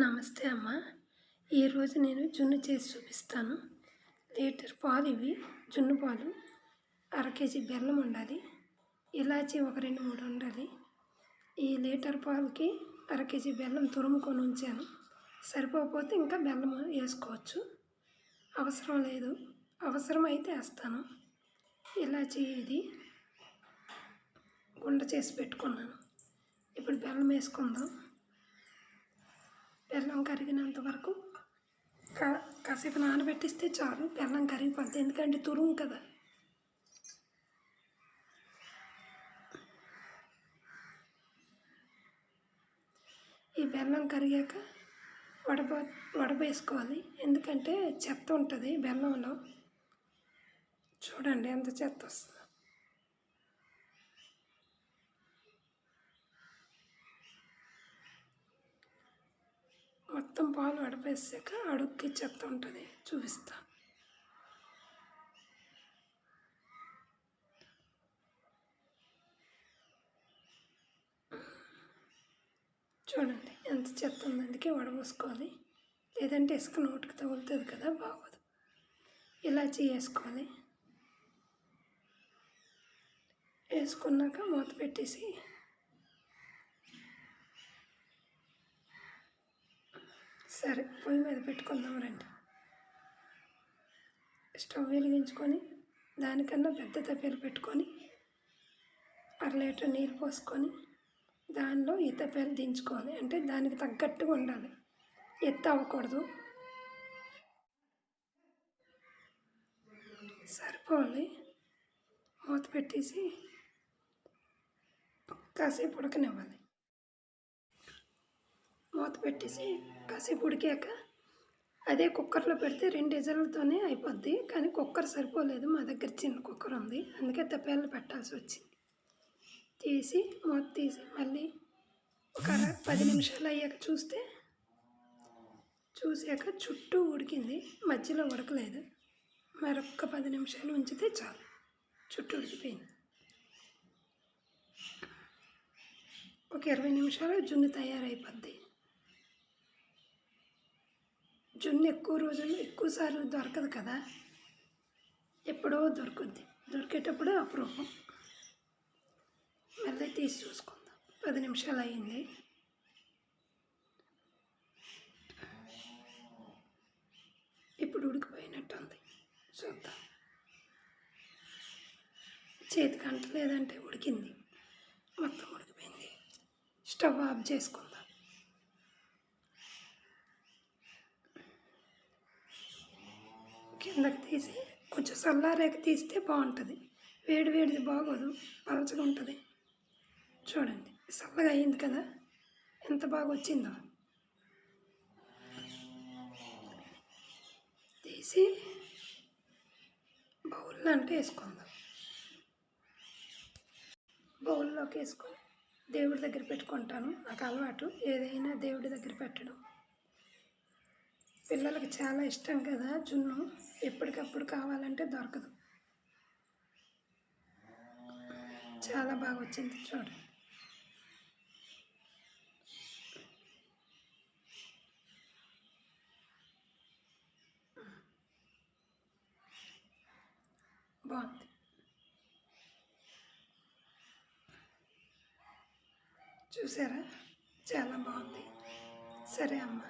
నమస్తే అమ్మ. ఈరోజు నేను జున్ను చేసి చూపిస్తాను. లీటర్ పాలు ఇవి జున్ను పాలు, అర కేజీ బెల్లం ఉండాలి, ఇలాచీ ఒక 2-3 ఉండాలి. ఈ లీటర్ పాలకి అర కేజీ బెల్లం తురుముకొని ఉంచాను. సరిపోకపోతే ఇంకా బెల్లం వేసుకోవచ్చు, అవసరం లేదు. అవసరమైతే వేస్తాను. ఇలాచీ ఇది గుండ చేసి పెట్టుకున్నాను. ఇప్పుడు బెల్లం వేసుకుందాం. బెల్లం కరిగినంత వరకు కాసేపు నానబెట్టిస్తే చాలు, బెల్లం కరిగిపోద్ది. ఎందుకంటే తురుము కదా. ఈ బెల్లం కరిగాక వడబేసుకోవాలి. ఎందుకంటే చెత్త ఉంటుంది బెల్లంలో. చూడండి ఎంత చెత్త వస్తుంది. మొత్తం పాలు వడపేసాక అడుక్కి చెత్త ఉంటుంది, చూపిస్తా. చూడండి ఎంత చెత్త ఉంది. అందుకే వడపోసుకోవాలి, లేదంటే ఇసుక నోటికి తగులుతుంది కదా, బాగోదు. ఇలాచీ వేసుకోవాలి. వేసుకున్నాక మూత పెట్టేసి సరే పొయ్యి మీద పెట్టుకుందాం రండి. స్టవ్ వెలిగించుకొని దానికన్నా పెద్ద తప్పేలు పెట్టుకొని 1/2 లీటర్ నీళ్ళు పోసుకొని దానిలో ఈ తప్పేలు దించుకోవాలి. అంటే దానికి తగ్గట్టుగా ఉండాలి, ఎత్తు అవ్వకూడదు. సరిపోవాలి. మూత పెట్టేసి కాసేపు ఉడకనివ్వాలి. మూత పెట్టేసి కాసేపు ఉడికాక అదే కుక్కర్లో పెడితే 2 విజిల్తోనే అయిపోద్ది. కానీ కుక్కర్ సరిపోలేదు, మా దగ్గర చిన్న కుక్కర్ ఉంది, అందుకే తప్పేళ్ళు పెట్టాల్సి వచ్చింది. తీసి మూత తీసి మళ్ళీ ఒక 10 నిమిషాలు అయ్యాక చూసాక చుట్టూ ఉడికింది, మధ్యలో ఉడకలేదు. మరొక 10 నిమిషాలు ఉంచితే చాలు, చుట్టూ ఉడికిపోయింది. ఒక 20 నిమిషాలు జున్ను తయారైపోద్ది. జున్ను ఎక్కువసార్లు దొరకదు కదా, ఎప్పుడో దొరుకుద్ది. దొరికేటప్పుడు అపురూపం. మళ్ళీ తీసి చూసుకుందాం. 10 నిమిషాలు అయ్యింది. ఇప్పుడు ఉడికిపోయినట్టుంది, చూద్దాం. చేతికి అంటలేదంటే ఉడికింది, మొత్తం ఉడికిపోయింది. స్టవ్ ఆఫ్ చేసుకుందాం. కిందకి తీసి కొంచెం చల్లారాక తీస్తే బాగుంటుంది. వేడిది బాగోదు, పలచగా ఉంటుంది. చూడండి చల్లగా అయింది కదా, ఎంత బాగా వచ్చిందో. తీసి బౌల్లో అంటే వేసుకుందాం. బౌల్లోకి వేసుకొని దేవుడి దగ్గర పెట్టుకుంటాను. నాకు అలవాటు, ఏదైనా దేవుడి దగ్గర పెట్టడం. పిల్లలకి చాలా ఇష్టం కదా జున్ను, ఎప్పటికప్పుడు కావాలంటే దొరకదు. చాలా బాగా వచ్చింది, చూడండి. బాగుంది, చూసారా, చాలా బాగుంది. సరే అమ్మ.